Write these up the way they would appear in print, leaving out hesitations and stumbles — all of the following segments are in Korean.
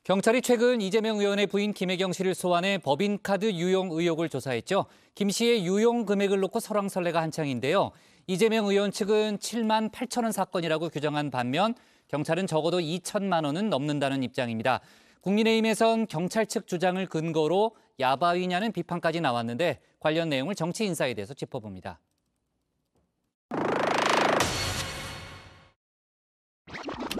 경찰이 최근 이재명 의원의 부인 김혜경 씨를 소환해 법인카드 유용 의혹을 조사했죠. 김 씨의 유용 금액을 놓고 설왕설래가 한창인데요. 이재명 의원 측은 7만 8천 원 사건이라고 규정한 반면 경찰은 적어도 2천만 원은 넘는다는 입장입니다. 국민의힘에선 경찰 측 주장을 근거로 야바위냐는 비판까지 나왔는데 관련 내용을 정치 인사에 대해서 짚어봅니다.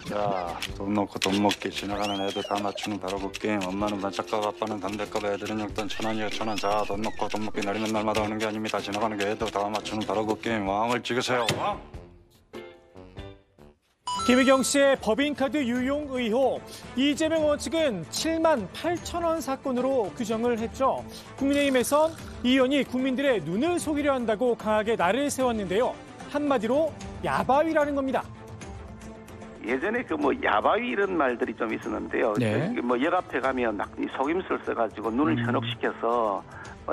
자, 돈 넣고 돈 먹기 지나가는 애들 다 맞추는 바로 그 게임. 엄마는 반짝값, 아빠는 담배값, 애들은 용돈 1,000원이요 1,000원. 자, 돈 넣고 돈 먹기 날이면 날마다 오는 게 아닙니다. 지나가는 게 애들 다 맞추는 바로 그 게임. 왕을 찍으세요. 왕! 김혜경 씨의 법인카드 유용 의혹, 이재명 의원 측은 7만 8천 원 사건으로 규정을 했죠. 국민의힘에선 이 의원이 국민들의 눈을 속이려 한다고 강하게 날을 세웠는데요. 한마디로 야바위라는 겁니다. 예전에 야바위 이런 말들이 좀 있었는데요. 네. 역 앞에 가면 속임수를 써가지고 눈을 현혹시켜서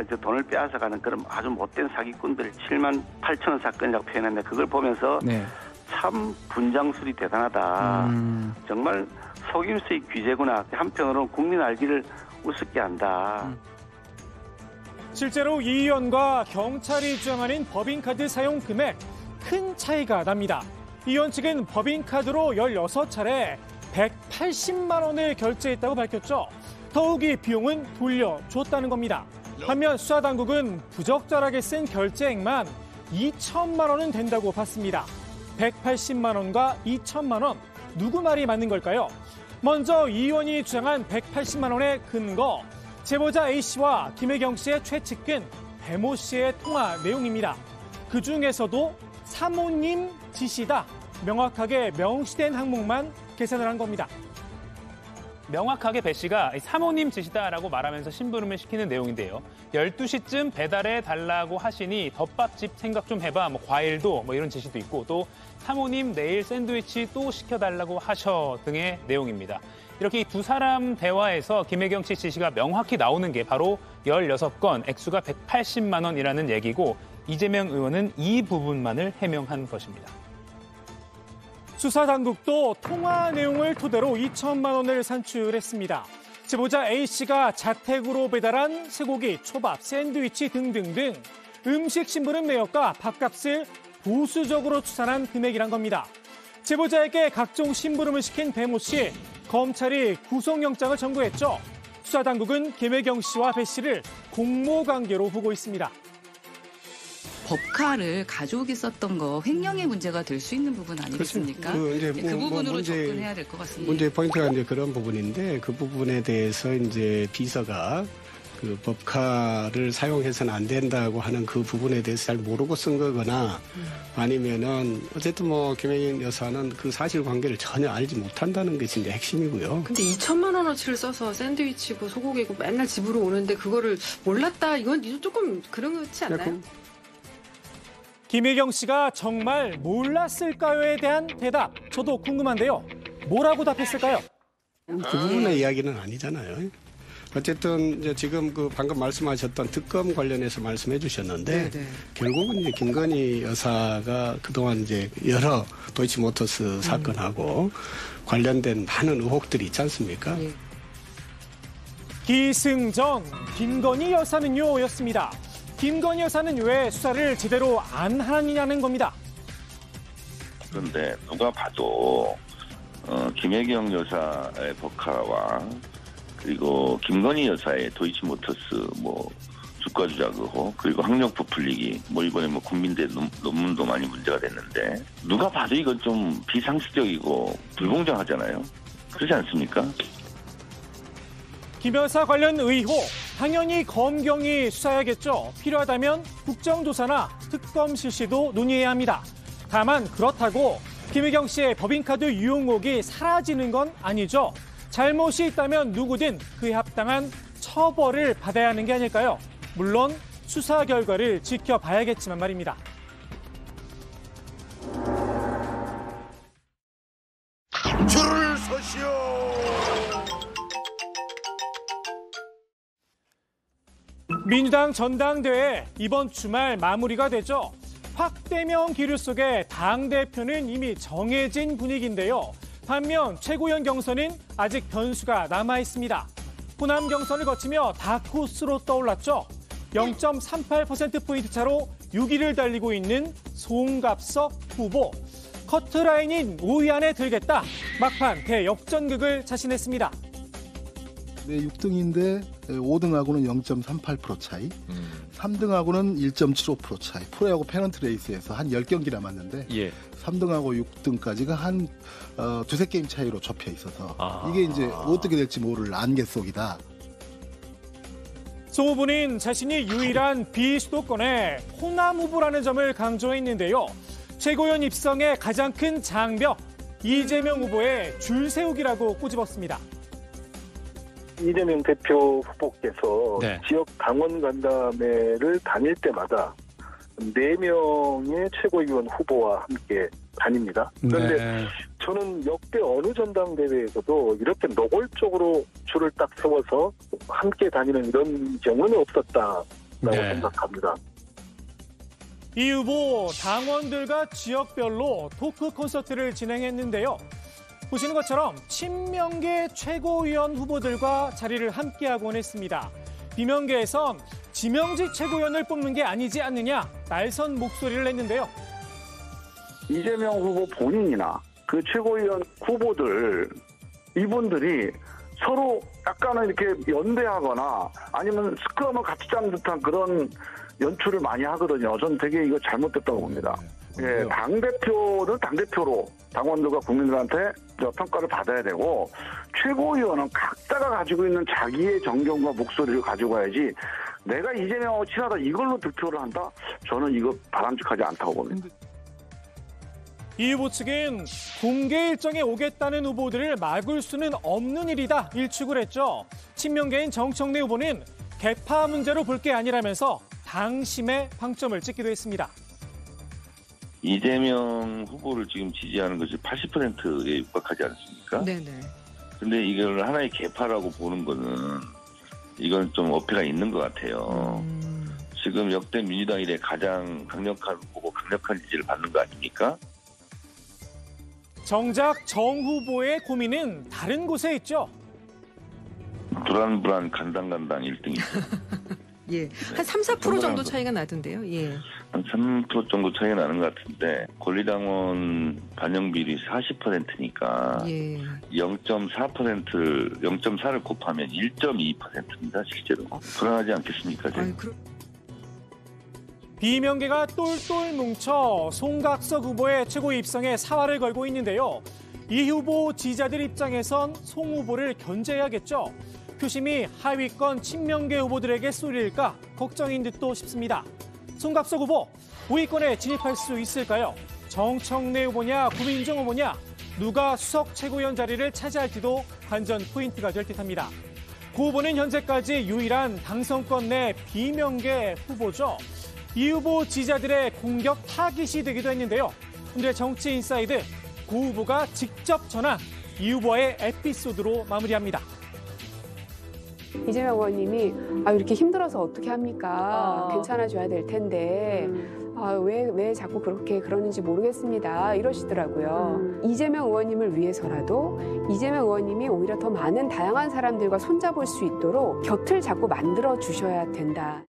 이제 돈을 빼앗아가는 그런 아주 못된 사기꾼들 7만 8천 원 사건이라고 표현했는데 그걸 보면서 네. 참 분장술이 대단하다. 정말 속임수의 귀재구나. 한편으로는 국민 알기를 우습게 한다. 실제로 이 의원과 경찰이 주장하는 법인카드 사용 금액 큰 차이가 납니다. 이 의원 측은 법인카드로 16차례 180만 원을 결제했다고 밝혔죠. 더욱 이 비용은 돌려줬다는 겁니다. 반면 수사당국은 부적절하게 쓴 결제액만 2천만 원은 된다고 봤습니다. 180만 원과 2천만 원, 누구 말이 맞는 걸까요? 먼저 이 의원이 주장한 180만 원의 근거, 제보자 A씨와 김혜경 씨의 최측근 배모 씨의 통화 내용입니다. 그중에서도 사모님 지시다, 명확하게 명시된 항목만 계산을 한 겁니다. 명확하게 배 씨가 사모님 지시다라고 말하면서 심부름을 시키는 내용인데요. 12시쯤 배달해 달라고 하시니 덮밥집 생각 좀 해봐. 과일도 이런 지시도 있고 또 사모님 내일 샌드위치 또 시켜달라고 하셔 등의 내용입니다. 이렇게 이 두 사람 대화에서 김혜경 씨 지시가 명확히 나오는 게 바로 16건, 액수가 180만 원이라는 얘기고 이재명 의원은 이 부분만을 해명한 것입니다. 수사당국도 통화 내용을 토대로 2천만 원을 산출했습니다. 제보자 A씨가 자택으로 배달한 쇠고기, 초밥, 샌드위치 등등등 음식 심부름 내역과 밥값을 보수적으로 추산한 금액이란 겁니다. 제보자에게 각종 심부름을 시킨 배모 씨, 검찰이 구속영장을 청구했죠. 수사당국은 김혜경 씨와 배 씨를 공모관계로 보고 있습니다. 법카를 가족이 썼던 거 횡령의 문제가 될 수 있는 부분 아니겠습니까? 그 부분으로 접근해야 될 것 같습니다. 문제의 포인트가 이제 그런 부분인데 그 부분에 대해서 이제 비서가 그 법카를 사용해서는 안 된다고 하는 그 부분에 대해서 잘 모르고 쓴 거거나 아니면은 어쨌든 김혜경 여사는 그 사실관계를 전혀 알지 못한다는 것이 이제 핵심이고요. 근데 2천만 원어치를 써서 샌드위치고 소고기고 맨날 집으로 오는데 그거를 몰랐다. 이건 조금 그렇지 않나요? 김혜경 씨가 정말 몰랐을까요에 대한 대답, 저도 궁금한데요. 뭐라고 답했을까요? 그 부분의 이야기는 아니잖아요. 어쨌든 이제 지금 방금 말씀하셨던 특검 관련해서 말씀해 주셨는데 결국은 이제 김건희 여사가 그동안 이제 여러 도이치모터스 사건하고 관련된 많은 의혹들이 있지 않습니까? 기승전, 김건희 여사는요 였습니다. 김건희 여사는 왜 수사를 제대로 안 하느냐는 겁니다. 그런데 누가 봐도 김혜경 여사의 법카와 그리고 김건희 여사의 도이치모터스 주가 조작 의혹 그리고 학력 부풀리기 이번에 국민대 논문도 많이 문제가 됐는데 누가 봐도 이건 좀 비상식적이고 불공정하잖아요. 그렇지 않습니까? 김 여사 관련 의혹, 당연히 검경이 수사해야겠죠. 필요하다면 국정조사나 특검 실시도 논의해야 합니다. 다만 그렇다고 김혜경 씨의 법인카드 유용 의혹이 사라지는 건 아니죠. 잘못이 있다면 누구든 그에 합당한 처벌을 받아야 하는 게 아닐까요? 물론 수사 결과를 지켜봐야겠지만 말입니다. 줄을 서시오. 민주당 전당대회 이번 주말 마무리가 되죠. 확대명 기류 속에 당대표는 이미 정해진 분위기인데요. 반면 최고위원 경선은 아직 변수가 남아 있습니다. 호남 경선을 거치며 다크호스로 떠올랐죠. 0.38%포인트 차로 6위를 달리고 있는 송갑석 후보. 커트라인인 5위 안에 들겠다. 막판 대역전극을 자신했습니다. 네, 6등인데 5등하고는 0.38% 차이, 3등하고는 1.75% 차이. 프로야구 페넌트 레이스에서 한 10경기 남았는데 3등하고 6등까지가 한 두세 게임 차이로 좁혀 있어서 이게 이제 어떻게 될지 모를 안개 속이다. 송 후보는 자신이 유일한 비수도권의 호남 후보라는 점을 강조했는데요. 최고위원 입성의 가장 큰 장벽, 이재명 후보의 줄 세우기라고 꼬집었습니다. 이재명 대표 후보께서 지역 당원 간담회를 다닐 때마다 4명의 최고위원 후보와 함께 다닙니다. 그런데 저는 역대 어느 전당대회에서도 이렇게 노골적으로 줄을 딱 세워서 함께 다니는 이런 경우는 없었다라고 생각합니다. 이 후보 당원들과 지역별로 토크 콘서트를 진행했는데요. 보시는 것처럼 친명계 최고위원 후보들과 자리를 함께하곤 했습니다. 비명계에선 지명직 최고위원을 뽑는 게 아니지 않느냐 날선 목소리를 냈는데요. 이재명 후보 본인이나 그 최고위원 후보들 이분들이 서로 약간은 이렇게 연대하거나 아니면 스크럼을 같이 짜는 듯한 그런 연출을 많이 하거든요. 저는 되게 이거 잘못됐다고 봅니다. 예, 당대표는 당대표로 당원들과 국민들한테 평가를 받아야 되고 최고위원은 각자가 가지고 있는 자기의 정견과 목소리를 가지고 가야지 내가 이재명하고 친하다 이걸로 득표를 한다? 저는 이거 바람직하지 않다고 봅니다. 이 후보 측은 공개 일정에 오겠다는 후보들을 막을 수는 없는 일이다 일축을 했죠. 친명계인 정청래 후보는 개파 문제로 볼 게 아니라면서 당심에 방점을 찍기도 했습니다. 이재명 후보를 지금 지지하는 것이 80%에 육박하지 않습니까? 네네. 근데 이걸 하나의 개파라고 보는 거는 이건 좀 어폐가 있는 것 같아요. 지금 역대 민주당 이래 가장 강력한 후보고 강력한 지지를 받는 거 아닙니까? 정작 정 후보의 고민은 다른 곳에 있죠. 불안불안 간당간당 1등이죠. 예, 한 3-4% 정도 차이가 나던데요. 예. 한 3% 정도 차이가 나는 것 같은데 권리당원 반영 비율이 40%니까 0.4%를 곱하면 1.2%입니다. 실제로. 불안하지 않겠습니까? 비명계가 똘똘 뭉쳐 송각석 후보의 최고 입성에 사활을 걸고 있는데요. 이 후보 지지자들 입장에선 송 후보를 견제해야겠죠. 표심이 하위권 친명계 후보들에게 쏠릴까 걱정인 듯도 싶습니다. 송갑석 후보, 5위권에 진입할 수 있을까요? 정청래 후보냐, 구민정 후보냐, 누가 수석 최고위원 자리를 차지할지도 관전 포인트가 될 듯합니다. 고 후보는 현재까지 유일한 당선권 내 비명계 후보죠. 이 후보 지지자들의 공격 타깃이 되기도 했는데요. 오늘의 정치인사이드, 고 후보가 직접 전한 이 후보의 에피소드로 마무리합니다. 이재명 의원님이 이렇게 힘들어서 어떻게 합니까? 괜찮아져야 될 텐데 왜 자꾸 그러는지 모르겠습니다. 이러시더라고요. 이재명 의원님을 위해서라도 이재명 의원님이 오히려 더 많은 다양한 사람들과 손잡을 수 있도록 곁을 자꾸 만들어 주셔야 된다.